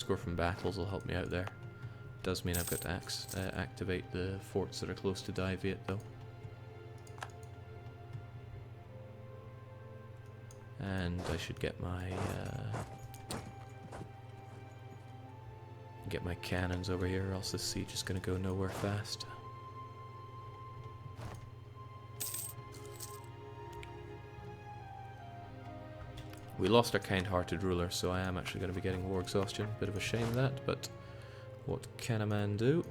score from battles will help me out there. Does mean I've got to activate the forts that are close to Diviet though. And I should get my cannons over here, or else this siege is going to go nowhere fast. We lost our kind-hearted ruler, so I am actually going to be getting war exhaustion. Bit of a shame that, but what can a man do?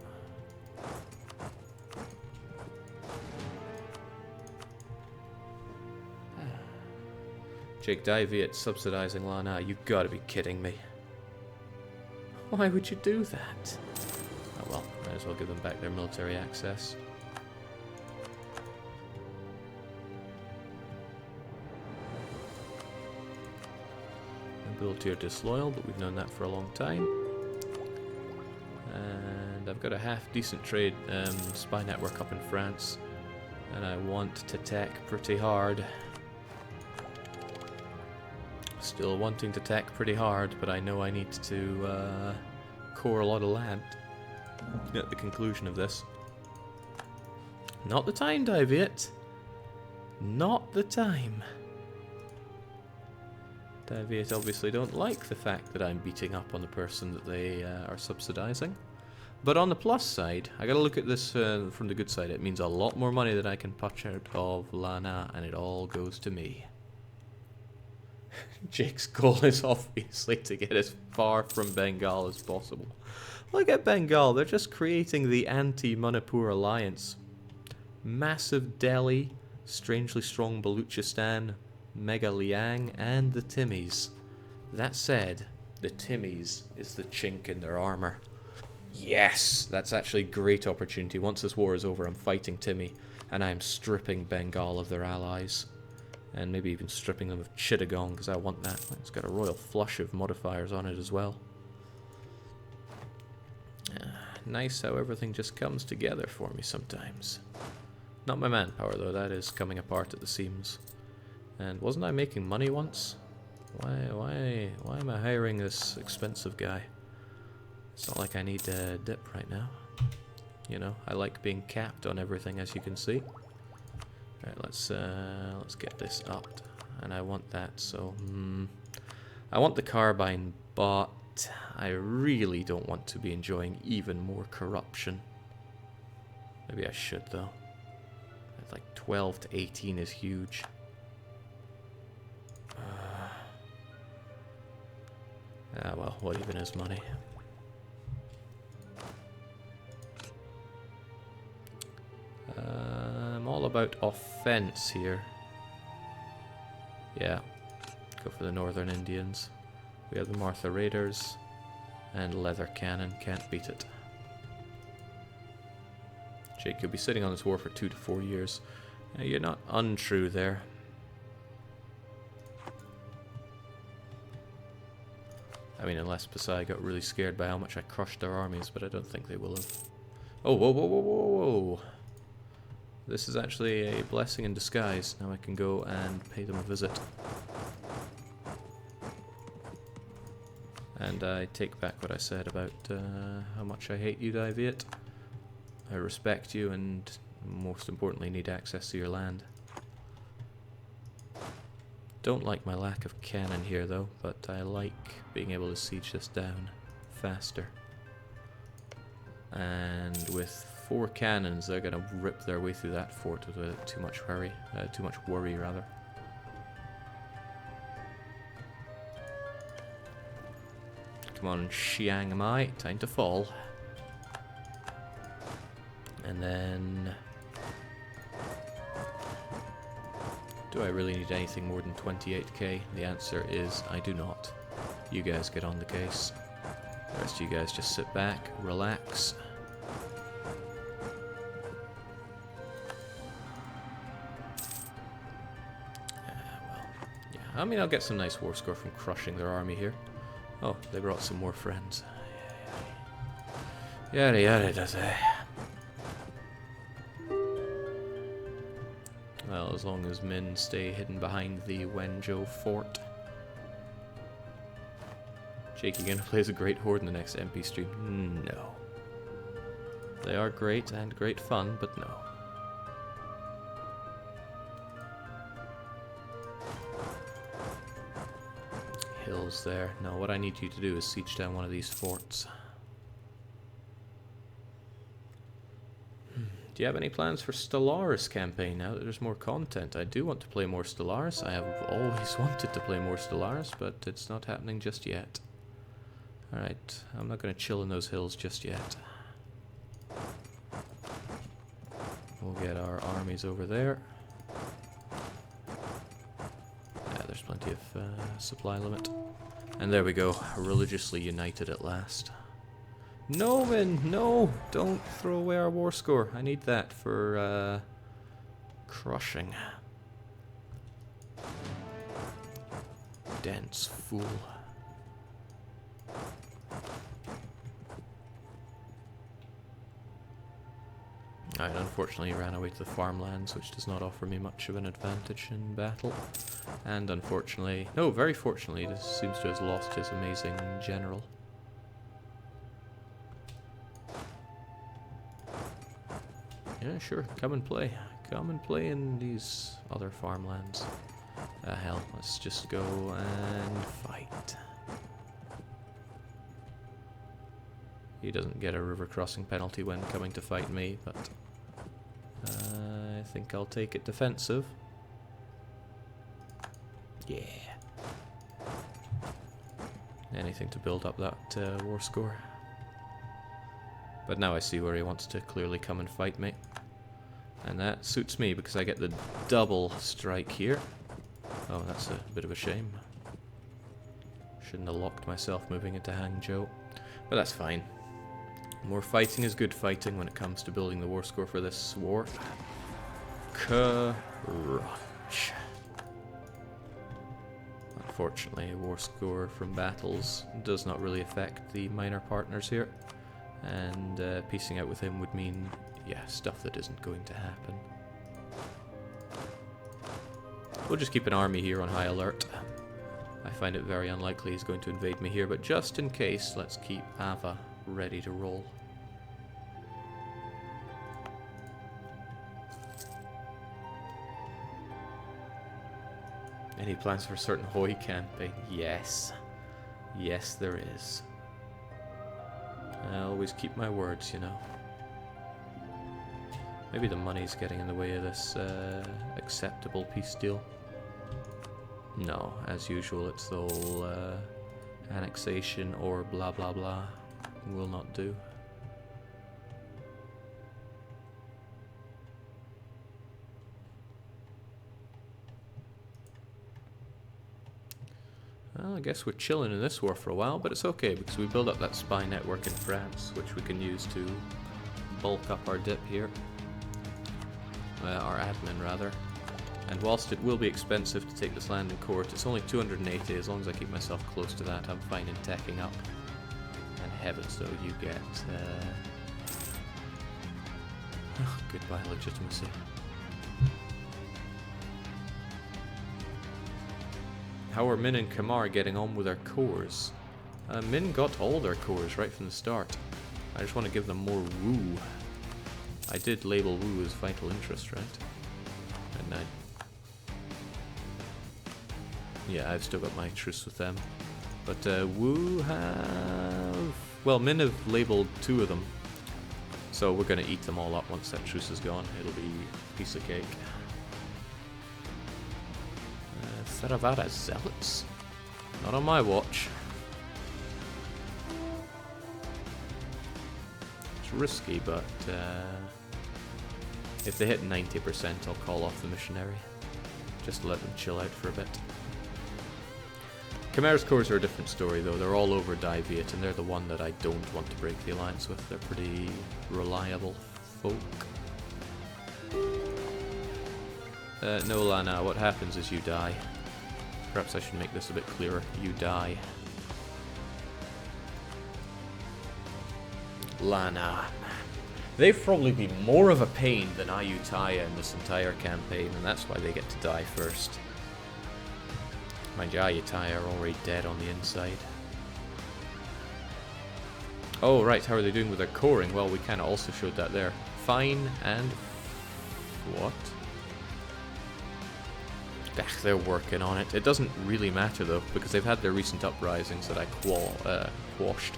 Jake Diviet subsidizing Lana, you gotta be kidding me. Why would you do that? Oh well, might as well give them back their military access. Ability are disloyal, but we've known that for a long time. And I've got a half-decent trade spy network up in France, and I want to tack pretty hard. Still wanting to tack pretty hard, but I know I need to core a lot of land at the conclusion of this. Not the time, Diviet. Not the time. Diviet obviously don't like the fact that I'm beating up on the person that they are subsidizing. But on the plus side, I gotta look at this from the good side. It means a lot more money that I can punch out of Lana, and it all goes to me. Jake's goal is obviously to get as far from Bengal as possible. Look at Bengal, they're just creating the anti-Manipur alliance. Massive Delhi, strangely strong Baluchistan, Mega Liang, and the Timmies. That said, the Timmies is the chink in their armor. Yes, that's actually a great opportunity. Once this war is over, I'm fighting Timmy, and I'm stripping Bengal of their allies. And maybe even stripping them of Chittagong, because I want that. It's got a royal flush of modifiers on it as well. Nice how everything just comes together for me sometimes. Not my manpower though, that is coming apart at the seams. And wasn't I making money once? Why am I hiring this expensive guy? It's not like I need a dip right now. You know, I like being capped on everything, as you can see. Alright, let's get this up. And I want that, so I want the carbine, but I really don't want to be enjoying even more corruption. Maybe I should though. Like 12 to 18 is huge. Well, what even is money? I'm all about offense here. Yeah, go for the Northern Indians. We have the Martha Raiders and Leather Cannon. Can't beat it. Jake, you'll be sitting on this war for 2 to 4 years. You're not untrue there. I mean, unless Pasai got really scared by how much I crushed their armies, but I don't think they will have. Oh, whoa, whoa, whoa, whoa, whoa. This is actually a blessing in disguise. Now I can go and pay them a visit. And I take back what I said about how much I hate you, Diviet. I respect you and, most importantly, need access to your land. Don't like my lack of cannon here, though, but I like being able to siege this down faster. And with 4 cannons, they're going to rip their way through that fort without too much worry, rather. Come on, Chiang Mai, time to fall. And then... do I really need anything more than 28k? The answer is I do not. You guys get on the case. The rest of you guys just sit back, relax. Well, yeah. I mean, I'll get some nice war score from crushing their army here. Oh, they brought some more friends. Yada yada does it. Well, as long as Min stay hidden behind the Wenzhou fort. Jake, you gonna play as a great horde in the next MP stream? No. They are great and great fun, but no. Hills there. No, what I need you to do is siege down one of these forts. Do you have any plans for Stellaris campaign now that there's more content? I do want to play more Stellaris. I have always wanted to play more Stellaris, but it's not happening just yet. Alright, I'm not going to chill in those hills just yet. We'll get our armies over there. Yeah, there's plenty of supply limit. And there we go, religiously united at last. No, Min, no! Don't throw away our war score. I need that for crushing. Dense fool. Alright, unfortunately he ran away to the farmlands, which does not offer me much of an advantage in battle. And unfortunately, no, very fortunately, this seems to have lost his amazing general. Yeah, sure, come and play. Come and play in these other farmlands. Hell, let's just go and fight. He doesn't get a river crossing penalty when coming to fight me, but I think I'll take it defensive. Yeah. Anything to build up that war score. But now I see where he wants to clearly come and fight me. And that suits me because I get the double strike here. Oh, that's a bit of a shame. Shouldn't have locked myself moving into Hangzhou. But that's fine. More fighting is good fighting when it comes to building the war score for this war. Crunch. Unfortunately, war score from battles does not really affect the minor partners here. And piecing out with him would mean, yeah, stuff that isn't going to happen. We'll just keep an army here on high alert. I find it very unlikely he's going to invade me here, but just in case, let's keep Ava ready to roll. Any plans for a certain Hoi campaign? Yes. Yes, there is. I always keep my words, you know. Maybe the money's getting in the way of this acceptable peace deal. No, as usual, it's the whole annexation or blah blah blah. Will not do. Well, I guess we're chilling in this war for a while, but it's okay because we build up that spy network in France, which we can use to bulk up our dip here. Our admin, rather. And whilst it will be expensive to take this land in court, it's only 280. As long as I keep myself close to that, I'm fine in teching up. And heavens, though, you get... goodbye, legitimacy. How are Min and Kamar getting on with their cores? Min got all their cores right from the start. I just want to give them more woo. I did label woo as vital interest, right? And yeah, I've still got my truce with them. But woo have... Well, Min have labeled 2 of them. So we're going to eat them all up once that truce is gone. It'll be a piece of cake. Theravada zealots? Not on my watch. It's risky, but if they hit 90%, I'll call off the missionary. Just to let them chill out for a bit. Khmer's cores are a different story, though. They're all over Diviet, and they're the one that I don't want to break the alliance with. They're pretty reliable folk. No, Lana, what happens is you die. Perhaps I should make this a bit clearer. You die. Lana. They've probably been more of a pain than Ayutthaya in this entire campaign, and that's why they get to die first. Mind you, Ayutthaya are already dead on the inside. Oh, right, how are they doing with their coring? Well, we kind of also showed that there. Fine and... what? They're working on it. It doesn't really matter, though, because they've had their recent uprisings that I quashed.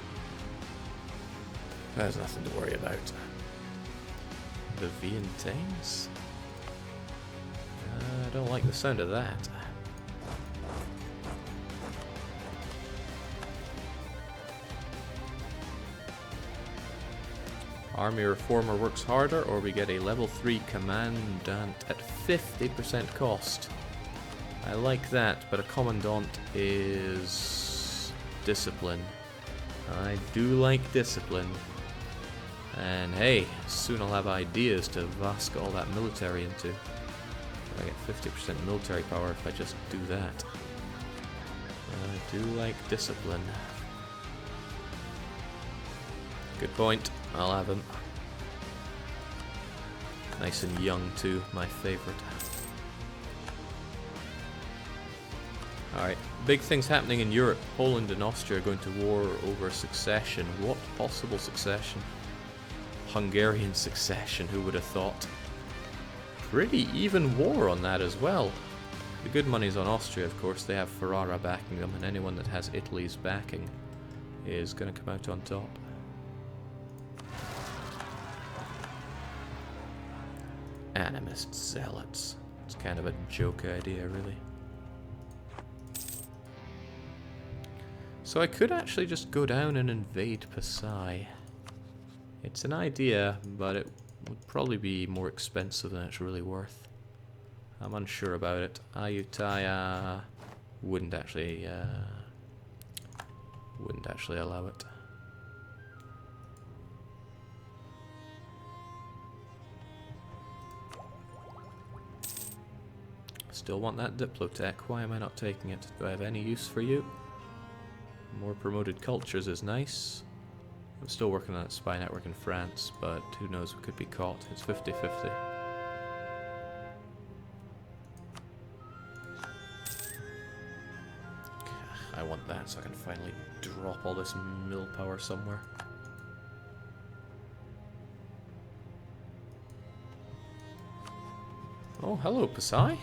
There's nothing to worry about. The Vientains? I don't like the sound of that. Army Reformer works harder, or we get a level 3 Commandant at 50% cost. I like that, but a Commandant is... discipline. I do like discipline. And hey, soon I'll have ideas to vask all that military into. I get 50% military power if I just do that. I do like discipline. Good point. I'll have him. Nice and young too, my favourite. Alright, big things happening in Europe. Poland and Austria are going to war over succession. What possible succession? Hungarian succession, who would have thought? Pretty even war on that as well. The good money's on Austria, of course. They have Ferrara backing them, and anyone that has Italy's backing is going to come out on top. Animist zealots. It's kind of a joke idea, really. So I could actually just go down and invade Pasai. It's an idea, but it would probably be more expensive than it's really worth. I'm unsure about it. Ayutthaya wouldn't actually allow it. Still want that Diplotech. Why am I not taking it? Do I have any use for you? More promoted cultures is nice. I'm still working on that spy network in France, but who knows, we could be caught. It's 50-50. I want that so I can finally drop all this mill power somewhere. Oh, hello, Pasai.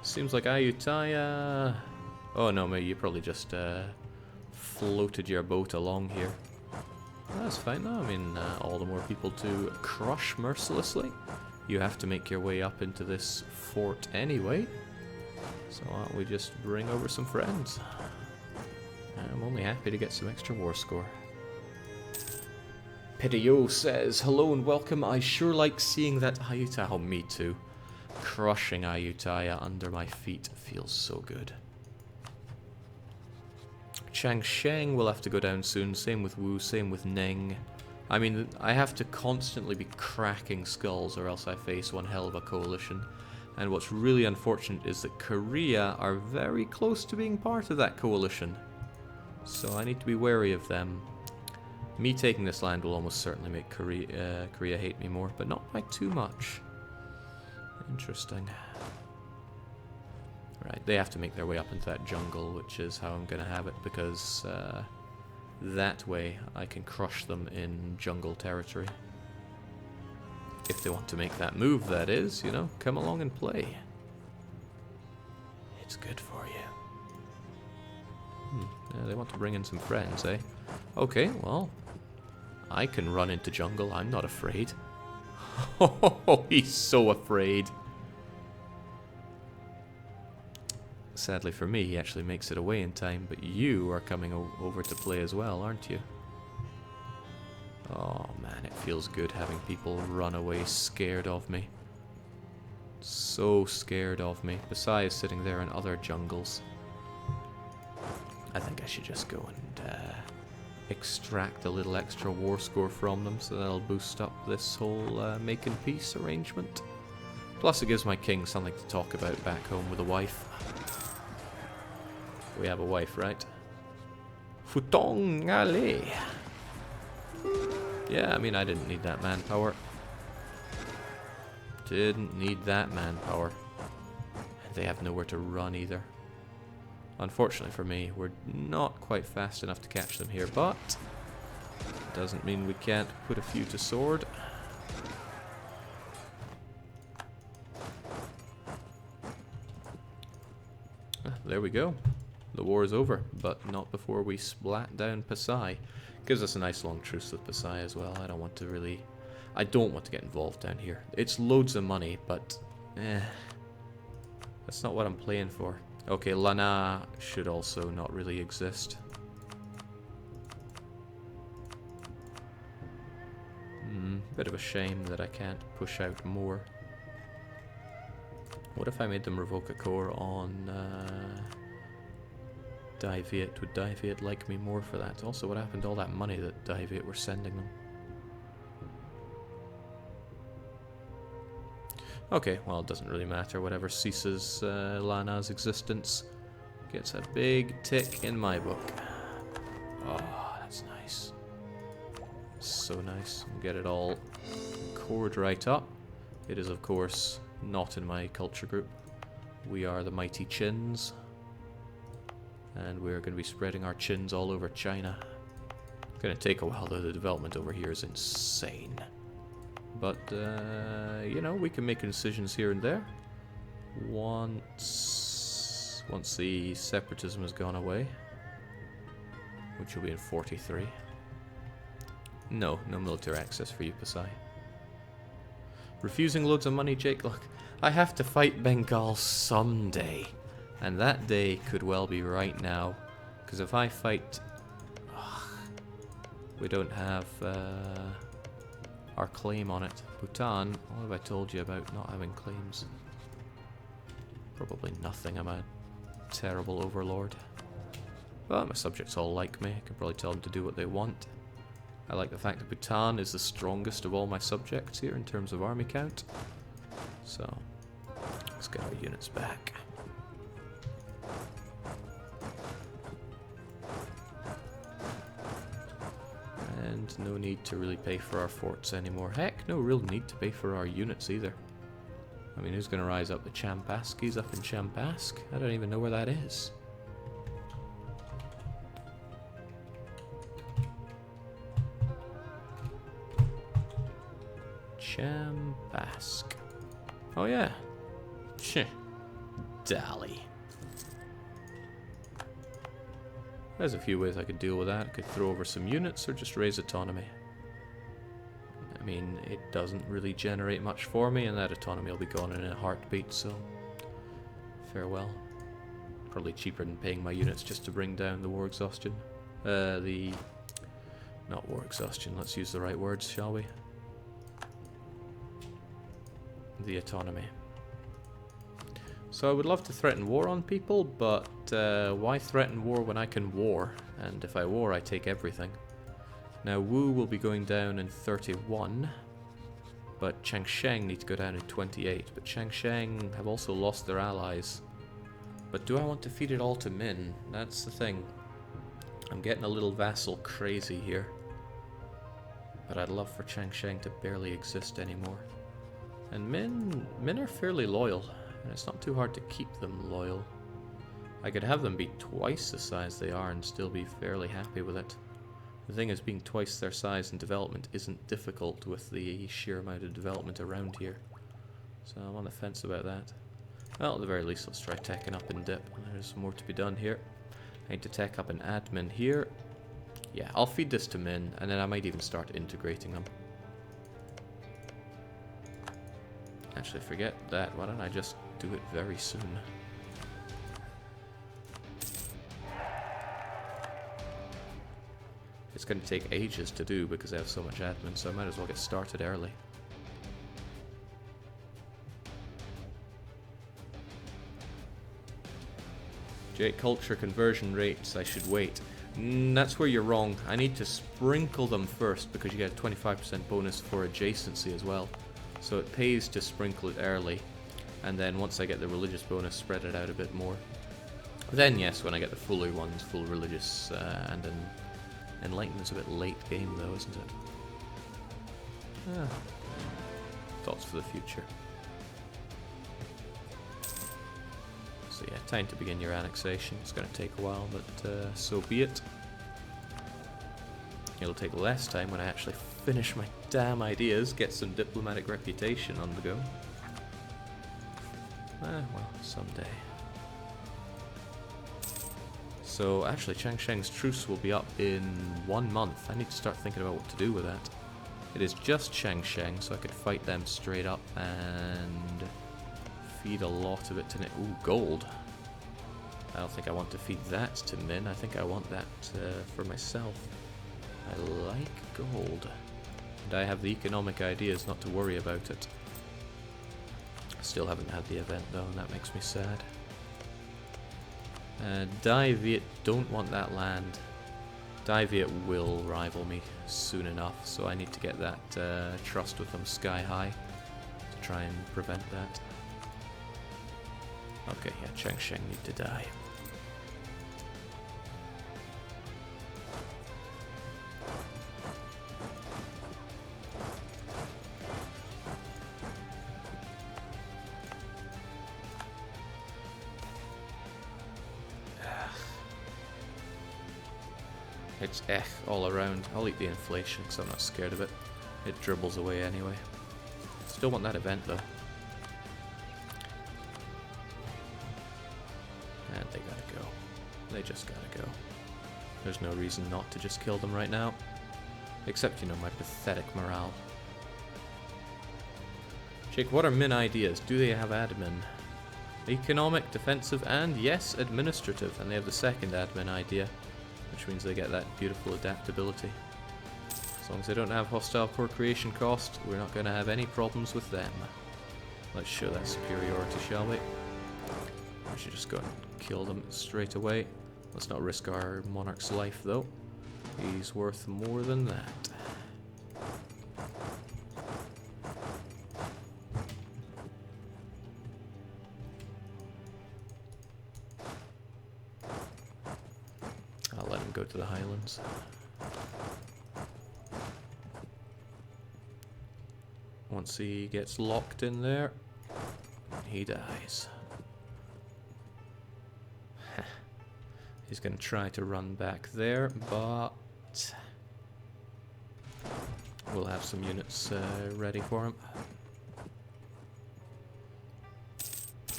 Seems like Ayutthaya... Oh no, maybe you probably just floated your boat along here. That's fine though. I mean, all the more people to crush mercilessly. You have to make your way up into this fort anyway. So why don't we just bring over some friends? I'm only happy to get some extra war score. Pidio says, hello and welcome. I sure like seeing that Ayutthaya. Oh, me too. Crushing Ayutthaya under my feet feels so good. Changsheng will have to go down soon, same with Wu, same with Neng. I mean, I have to constantly be cracking skulls or else I face one hell of a coalition. And what's really unfortunate is that Korea are very close to being part of that coalition. So I need to be wary of them. Me taking this land will almost certainly make Korea hate me more, but not by too much. Interesting. Right, they have to make their way up into that jungle, which is how I'm going to have it, because that way I can crush them in jungle territory. If they want to make that move, that is, you know, come along and play. It's good for you. Yeah, they want to bring in some friends, eh? Okay, well, I can run into jungle, I'm not afraid. Oh, he's so afraid. Sadly for me, he actually makes it away in time, but you are coming over to play as well, aren't you? Oh man, it feels good having people run away scared of me. So scared of me. Besides sitting there in other jungles. I think I should just go and extract a little extra war score from them, so that'll boost up this whole making peace arrangement. Plus it gives my king something to talk about back home with a wife. We have a wife, right? Futong Ale. Yeah, I mean, I didn't need that manpower. Didn't need that manpower. And they have nowhere to run either. Unfortunately for me, we're not quite fast enough to catch them here, but it Doesn't mean we can't put a few to sword. There we go. The war is over, but not before we splat down Pasai. Gives us a nice long truce with Pasai as well. I don't want to get involved down here. It's loads of money, but that's not what I'm playing for. Okay, Lana should also not really exist. Bit of a shame that I can't push out more. What if I made them revoke a core on Daiviet? Would Daiviet like me more for that? Also, what happened to all that money that Daiviet were sending them? Okay, well, it doesn't really matter. Whatever ceases Lana's existence gets a big tick in my book. Oh, that's nice. So nice. Get it all cored right up. It is, of course, not in my culture group. We are the mighty Chins. And we're going to be spreading our chins all over China. It's going to take a while, though. The development over here is insane. But, you know, we can make decisions here and there. Once the separatism has gone away. Which will be in 43. No military access for you, Pasai. Refusing loads of money, Jake. Look, I have to fight Bengal someday. And that day could well be right now. Because if I fight... we don't have our claim on it. Bhutan, what have I told you about not having claims? Probably nothing. I'm a terrible overlord. But my subjects all like me. I can probably tell them to do what they want. I like the fact that Bhutan is the strongest of all my subjects here in terms of army count. So, let's get our units back. And no need to really pay for our forts anymore. Heck, no real need to pay for our units either. I mean, who's going to rise up? The Champaskis up in Champask? I don't even know where that is. Champask. Oh yeah. Sheh. Dally. There's a few ways I could deal with that. I could throw over some units or just raise autonomy. I mean, it doesn't really generate much for me, and that autonomy will be gone in a heartbeat, so farewell. Probably cheaper than paying my units just to bring down the war exhaustion. Not war exhaustion, let's use the right words, shall we? The autonomy. So I would love to threaten war on people, but why threaten war when I can war? And if I war, I take everything. Now Wu will be going down in 31, but Changsheng need to go down in 28. But Changsheng have also lost their allies. But do I want to feed it all to Min? That's the thing. I'm getting a little vassal crazy here. But I'd love for Changsheng to barely exist anymore. And Min are fairly loyal. And it's not too hard to keep them loyal. I could have them be twice the size they are and still be fairly happy with it. The thing is, being twice their size in development isn't difficult with the sheer amount of development around here. So I'm on the fence about that. Well, at the very least, let's try teching up in dip. There's more to be done here. I need to tech up an admin here. Yeah, I'll feed this to Min, and then I might even start integrating them. Actually, forget that. Why don't I just do it very soon? It's going to take ages to do because I have so much admin, so I might as well get started early. Jake, culture conversion rates, I should wait. That's where you're wrong. I need to sprinkle them first because you get a 25% bonus for adjacency as well. So it pays to sprinkle it early, and then once I get the religious bonus, spread it out a bit more. Then yes, when I get the fuller ones, full religious, and then enlightenment's a bit late game though, isn't it? Thoughts for the future. So yeah, time to begin your annexation. It's going to take a while, but so be it. It'll take less time when I actually finish my damn ideas, get some diplomatic reputation on the go. Ah, well, someday. So, actually, Changsheng's truce will be up in 1 month. I need to start thinking about what to do with that. It is just Changsheng, so I could fight them straight up and feed a lot of it to... Ooh, gold. I don't think I want to feed that to Min. I think I want that for myself. I like gold. And I have the economic ideas not to worry about it. I still haven't had the event though, and that makes me sad. Dai Viet don't want that land. Dai Viet will rival me soon enough, so I need to get that trust with them sky high to try and prevent that. Okay, yeah, Changsheng need to die. It's all around. I'll eat the inflation because I'm not scared of it. It dribbles away anyway. Still want that event though. And they gotta go. They just gotta go. There's no reason not to just kill them right now. Except, you know, my pathetic morale. Jake, what are Min ideas? Do they have admin? Economic, defensive, and yes, administrative. And they have the second admin idea, which means they get that beautiful adaptability. As long as they don't have hostile core creation cost, we're not going to have any problems with them. Let's show that superiority, shall we? We should just go and kill them straight away. Let's not risk our monarch's life, though. He's worth more than that. I'll let him go to the Highlands. Once he gets locked in there, he dies. He's going to try to run back there, but we'll have some units ready for him.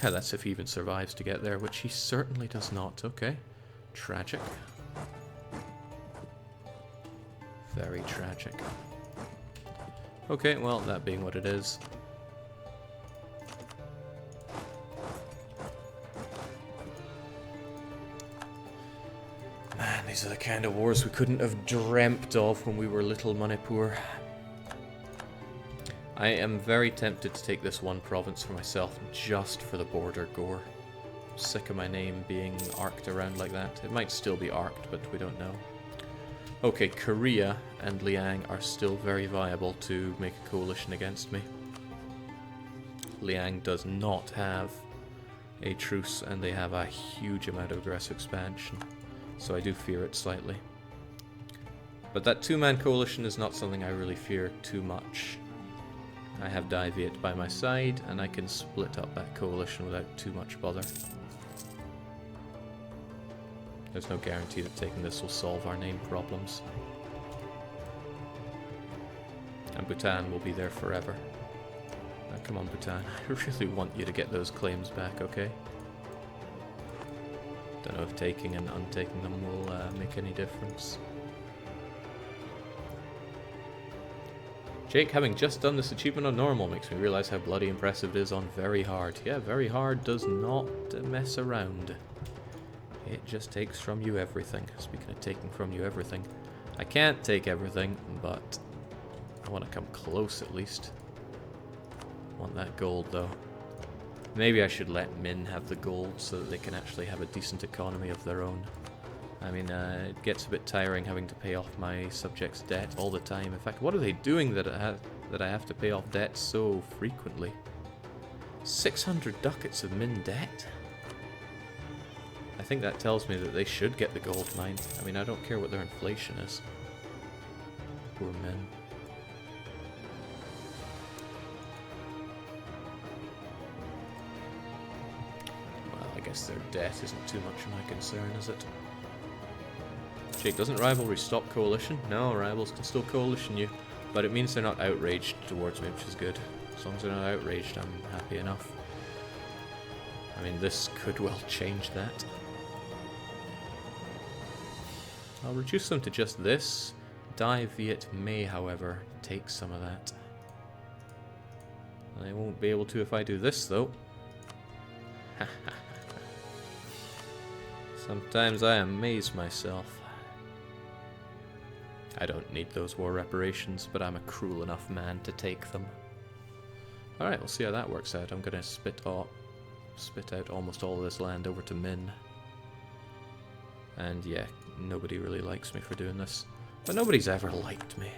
Yeah, that's if he even survives to get there, which he certainly does not. Okay, tragic. Very tragic. Okay, well, that being what it is. Man, these are the kind of wars we couldn't have dreamt of when we were little Manipur. I am very tempted to take this one province for myself just for the border gore. I'm sick of my name being arced around like that. It might still be arced, but we don't know. Okay, Korea and Liang are still very viable to make a coalition against me. Liang does not have a truce, and they have a huge amount of aggressive expansion, so I do fear it slightly. But that two-man coalition is not something I really fear too much. I have Dai Viet by my side, and I can split up that coalition without too much bother. There's no guarantee that taking this will solve our name problems. And Bhutan will be there forever. Now, come on, Bhutan. I really want you to get those claims back, okay? Don't know if taking and untaking them will make any difference. Jake, having just done this achievement on normal makes me realize how bloody impressive it is on very hard. Yeah, very hard does not mess around. It just takes from you everything. Speaking of taking from you everything, I can't take everything, but I want to come close at least. I want that gold though. Maybe I should let Min have the gold so that they can actually have a decent economy of their own. I mean, it gets a bit tiring having to pay off my subjects' debt all the time. In fact, what are they doing that I have to pay off debt so frequently? 600 ducats of Min debt? I think that tells me that they should get the gold mine. I mean, I don't care what their inflation is. Poor men. Well, I guess their debt isn't too much of my concern, is it? Jake, doesn't Rivalry stop coalition? No, rivals can still coalition you. But it means they're not outraged towards me, which is good. As long as they're not outraged, I'm happy enough. I mean, this could well change that. I'll reduce them to just this. Dai Viet may, however, take some of that. I won't be able to if I do this, though. Sometimes I amaze myself. I don't need those war reparations, but I'm a cruel enough man to take them. Alright, we'll see how that works out. I'm gonna spit out almost all of this land over to Min. And yeah, nobody really likes me for doing this. But nobody's ever liked me.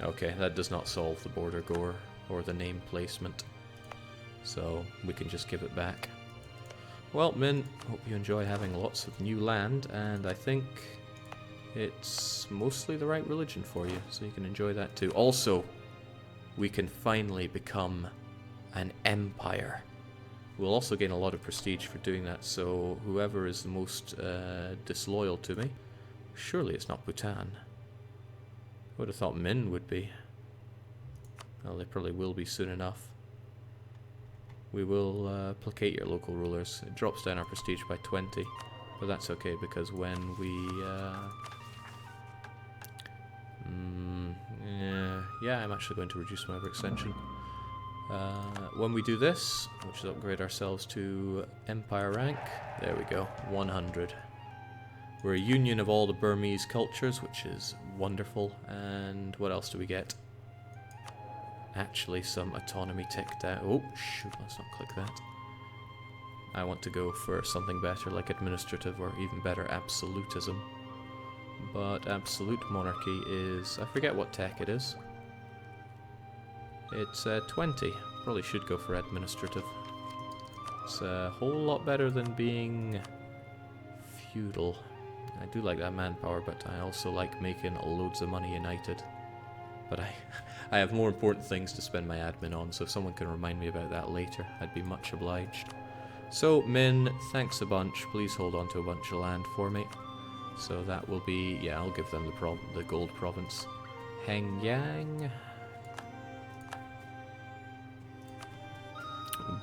Okay, that does not solve the border gore or the name placement. So we can just give it back. Well, Min, hope you enjoy having lots of new land, and I think it's mostly the right religion for you, so you can enjoy that too. Also, we can finally become an empire. We'll also gain a lot of prestige for doing that, so whoever is the most disloyal to me, surely it's not Bhutan. I would have thought Min would be. Well, they probably will be soon enough. We will placate your local rulers. It drops down our prestige by 20, but that's okay because when we... yeah, I'm actually going to reduce my overextension. When we do this, which is upgrade ourselves to Empire rank, there we go, 100. We're a union of all the Burmese cultures, which is wonderful. And what else do we get? Actually, some autonomy ticked out. Oh, shoot, let's not click that. I want to go for something better, like administrative, or even better, absolutism. But absolute monarchy is... I forget what tech it is. It's 20. Probably should go for administrative. It's a whole lot better than being feudal. I do like that manpower, but I also like making loads of money united. But I have more important things to spend my admin on, so if someone can remind me about that later, I'd be much obliged. So, Min, thanks a bunch. Please hold on to a bunch of land for me. So that will be... yeah, I'll give them the gold province. Hengyang.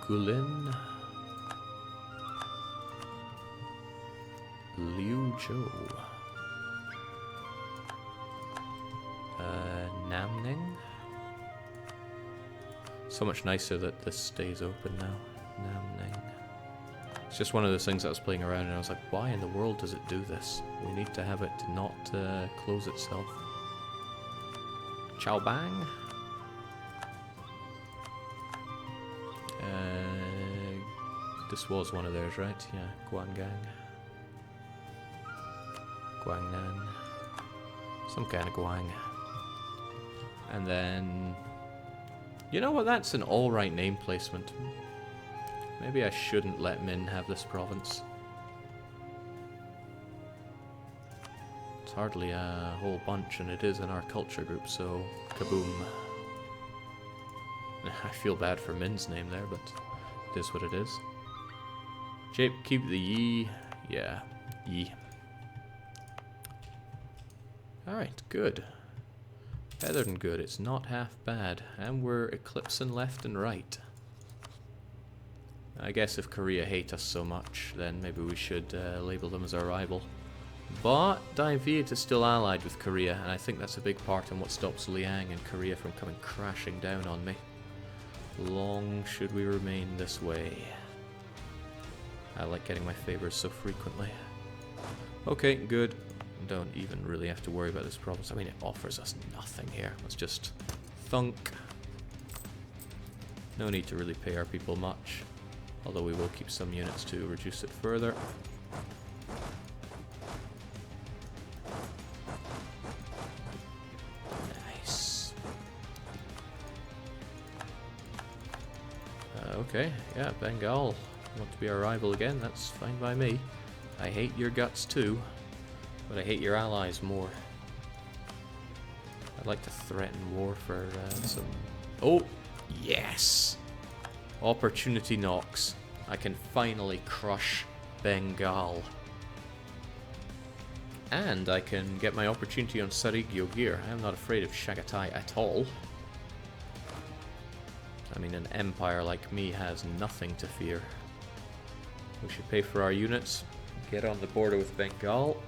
Gulin. Liuzhou. Namning. So much nicer that this stays open now. Namning. It's just one of those things that I was playing around and I was like, why in the world does it do this? We need to have it not close itself. Chaobang. This was one of theirs, right? Yeah, Guangang. Guangnan. Some kind of Guang. And then... you know what? That's an alright name placement. Maybe I shouldn't let Min have this province. It's hardly a whole bunch, and it is in our culture group, so kaboom. I feel bad for Min's name there, but it is what it is. Jape, keep the Yi. Yeah, Yi. Alright, good. Better than good, it's not half bad. And we're eclipsing left and right. I guess if Korea hate us so much, then maybe we should label them as our rival. But Dai Viet is still allied with Korea, and I think that's a big part in what stops Liang and Korea from coming crashing down on me. Long should we remain this way. I like getting my favors so frequently. Okay, good. Don't even really have to worry about this province. I mean, it offers us nothing here. Let's just thunk. No need to really pay our people much. Although we will keep some units to reduce it further. Nice. Okay, yeah, Bengal. Want to be our rival again? That's fine by me. I hate your guts too. But I hate your allies more. I'd like to threaten war for some... oh, yes! Opportunity knocks. I can finally crush Bengal. And I can get my opportunity on Sarigyo here. I am not afraid of Shagatai at all. I mean, an empire like me has nothing to fear. We should pay for our units, get on the border with Bengal,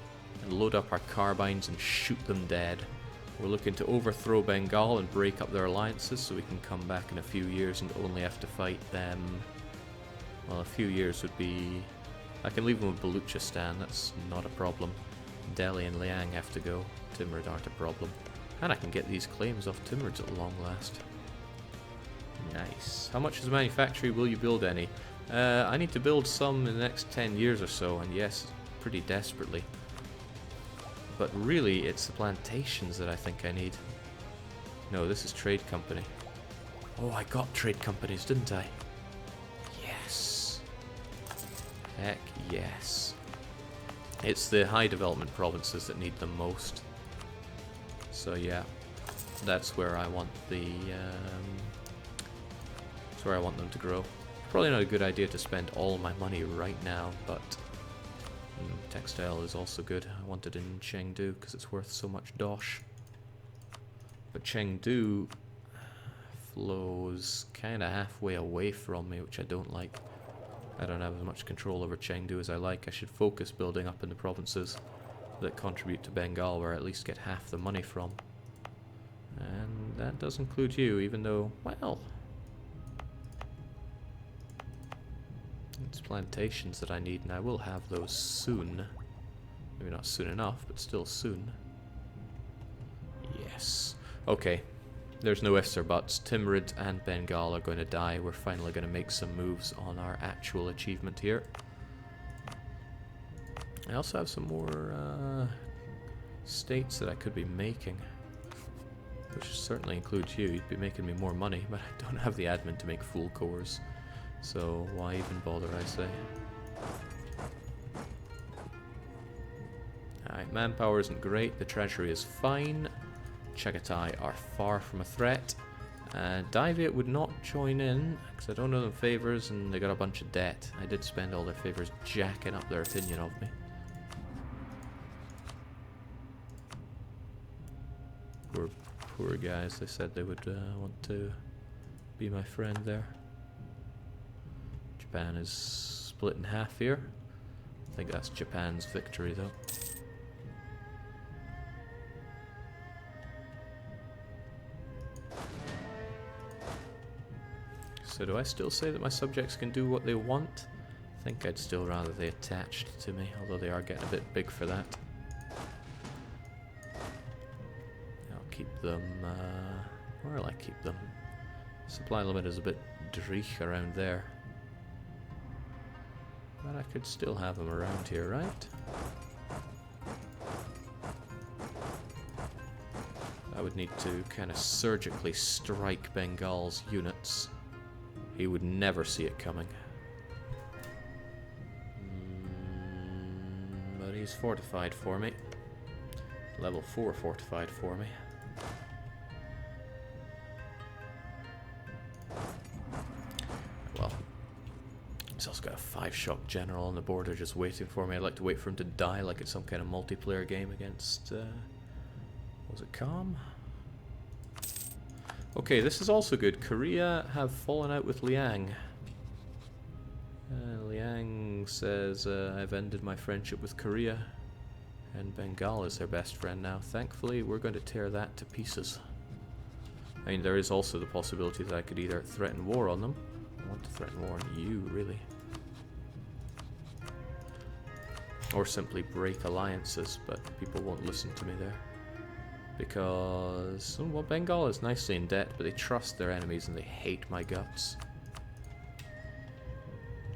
and load up our carbines and shoot them dead. We're looking to overthrow Bengal and break up their alliances so we can come back in a few years and only have to fight them. Well, a few years would be... I can leave them with Baluchistan, that's not a problem. Delhi and Liang have to go. Timrid aren't a problem. And I can get these claims off Timurids at long last. Nice. How much is manufactory? Will you build any? I need to build some in the next 10 years or so, and yes, pretty desperately. But really, it's the plantations that I think I need. No, this is trade company. Oh, I got trade companies, didn't I? Yes. Heck yes. It's the high development provinces that need them most. So yeah, that's where I want the... that's where I want them to grow. Probably not a good idea to spend all my money right now, but... textile is also good. I want it in Chengdu because it's worth so much dosh. But Chengdu flows kind of halfway away from me, which I don't like. I don't have as much control over Chengdu as I like. I should focus building up in the provinces that contribute to Bengal, where I at least get half the money from. And that does include you, even though, well... it's plantations that I need, and I will have those soon. Maybe not soon enough, but still soon. Yes. Okay. There's no ifs or buts. Timrid and Bengal are going to die. We're finally going to make some moves on our actual achievement here. I also have some more states that I could be making, which certainly includes you. You'd be making me more money, but I don't have the admin to make full cores. So why even bother, I say. Alright, manpower isn't great, the treasury is fine. Chagatai are far from a threat. Diviate would not join in, because I don't know them favors and they got a bunch of debt. I did spend all their favors jacking up their opinion of me. Poor guys, they said they would want to be my friend there. Japan is split in half here. I think that's Japan's victory though. So do I still say that my subjects can do what they want? I think I'd still rather they attached to me, although they are getting a bit big for that. I'll keep them, where will I keep them? Supply limit is a bit dreich around there. But I could still have them around here, right? I would need to kind of surgically strike Bengal's units. He would never see it coming. But he's fortified for me. Level 4 fortified for me. Well, he's also got a 5-shock general on the border just waiting for me. I'd like to wait for him to die like it's some kind of multiplayer game against... was it Calm? Okay, this is also good. Korea have fallen out with Liang. Liang says, I've ended my friendship with Korea. And Bengal is their best friend now. Thankfully, we're going to tear that to pieces. I mean, there is also the possibility that I could either threaten war on them. I want to threaten war on you, really. Or simply break alliances, but people won't listen to me there. Because, well, Bengal is nicely in debt, but they trust their enemies and they hate my guts.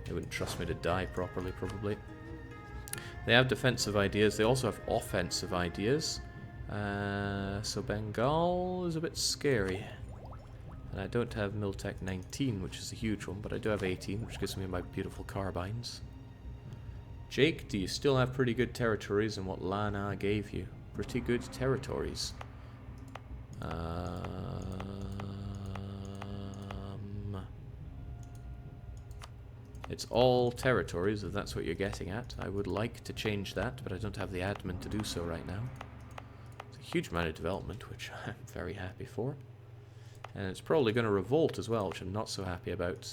They wouldn't trust me to die properly, probably. They have defensive ideas. They also have offensive ideas. So Bengal is a bit scary. And I don't have Miltech 19, which is a huge one, but I do have 18, which gives me my beautiful carbines. Jake, do you still have pretty good territories in what Lana gave you? Pretty good territories. It's all territories, if that's what you're getting at. I would like to change that, but I don't have the admin to do so right now. It's a huge amount of development, which I'm very happy for. And it's probably going to revolt as well, which I'm not so happy about.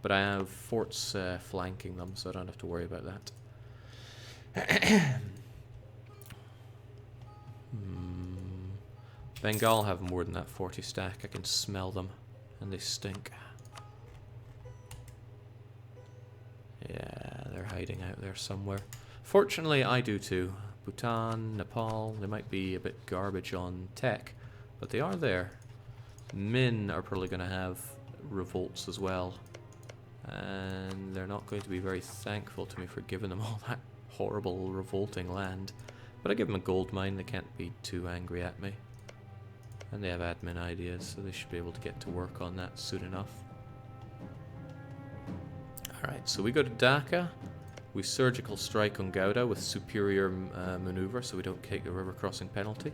But I have forts flanking them, so I don't have to worry about that. Bengal have more than that 40 stack. I can smell them, and they stink. Yeah, they're hiding out there somewhere. Fortunately, I do too. Bhutan, Nepal, they might be a bit garbage on tech, but they are there. Min are probably going to have revolts as well. And they're not going to be very thankful to me for giving them all that horrible revolting land. But I give them a gold mine, they can't be too angry at me. And they have admin ideas, so they should be able to get to work on that soon enough. Alright, so we go to Dhaka. We surgical strike on Gouda with superior maneuver, so we don't take the river crossing penalty.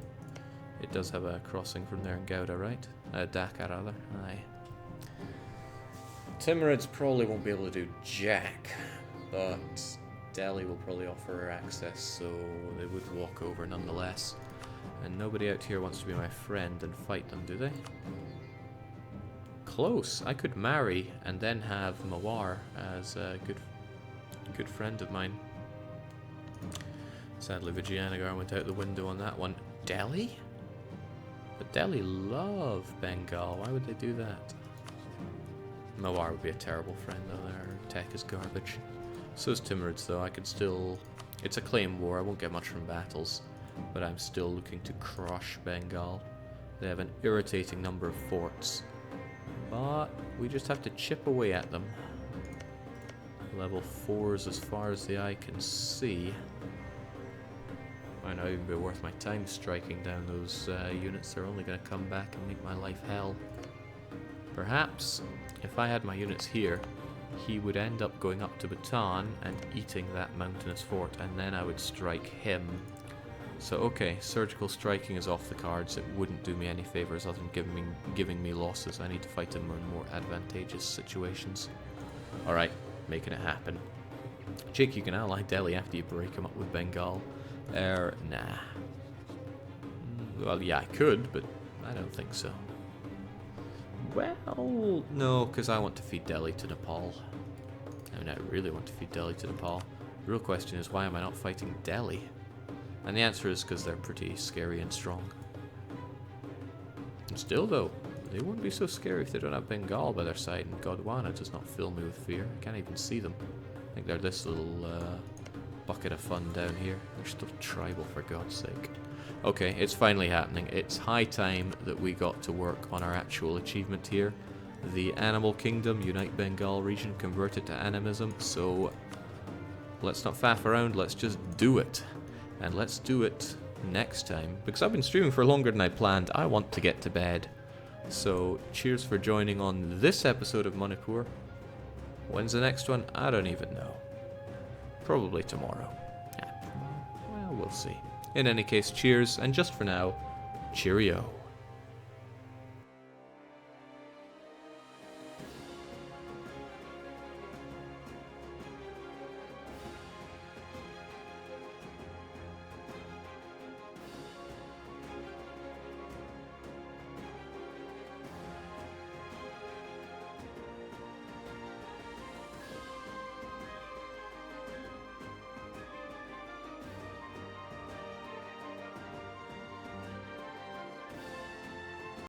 It does have a crossing from there in Gouda, right? Dhaka, rather. Aye. Timurids probably won't be able to do jack, but Delhi will probably offer access, so they would walk over nonetheless. And nobody out here wants to be my friend and fight them, do they? Close. I could marry and then have Mawar as a good friend of mine. Sadly, Vijayanagar went out the window on that one. Delhi? But Delhi love Bengal. Why would they do that? Mawar would be a terrible friend, though. Their tech is garbage. So is Timurids, though. I could still... It's a claim war. I won't get much from battles. But I'm still looking to crush Bengal. They have an irritating number of forts. But we just have to chip away at them. Level 4s as far as the eye can see. Might not even be worth my time striking down those units. They're only going to come back and make my life hell. Perhaps, if I had my units here, he would end up going up to Bhutan and eating that mountainous fort, and then I would strike him. So okay, surgical striking is off the cards. It wouldn't do me any favors other than giving me losses. I need to fight him in more advantageous situations. Alright, making it happen. Jake, you can ally Delhi after you break him up with Bengal. Nah. Well, yeah, I could, but I don't think so. Well, no, because I want to feed Delhi to Nepal. I mean, I really want to feed Delhi to Nepal. The real question is, why am I not fighting Delhi? And the answer is because they're pretty scary and strong. And still, though, they wouldn't be so scary if they don't have Bengal by their side, and Gondwana does not fill me with fear. I can't even see them. I think they're this little bucket of fun down here. They're still tribal, for God's sake. Okay, it's finally happening. It's high time that we got to work on our actual achievement here. The Animal Kingdom, Unite Bengal region, convert it to animism, so let's not faff around, let's just do it. And let's do it next time, because I've been streaming for longer than I planned. I want to get to bed. So, cheers for joining on this episode of Manipur. When's the next one? I don't even know. Probably tomorrow. Yeah. Well, we'll see. In any case, cheers, and just for now, cheerio.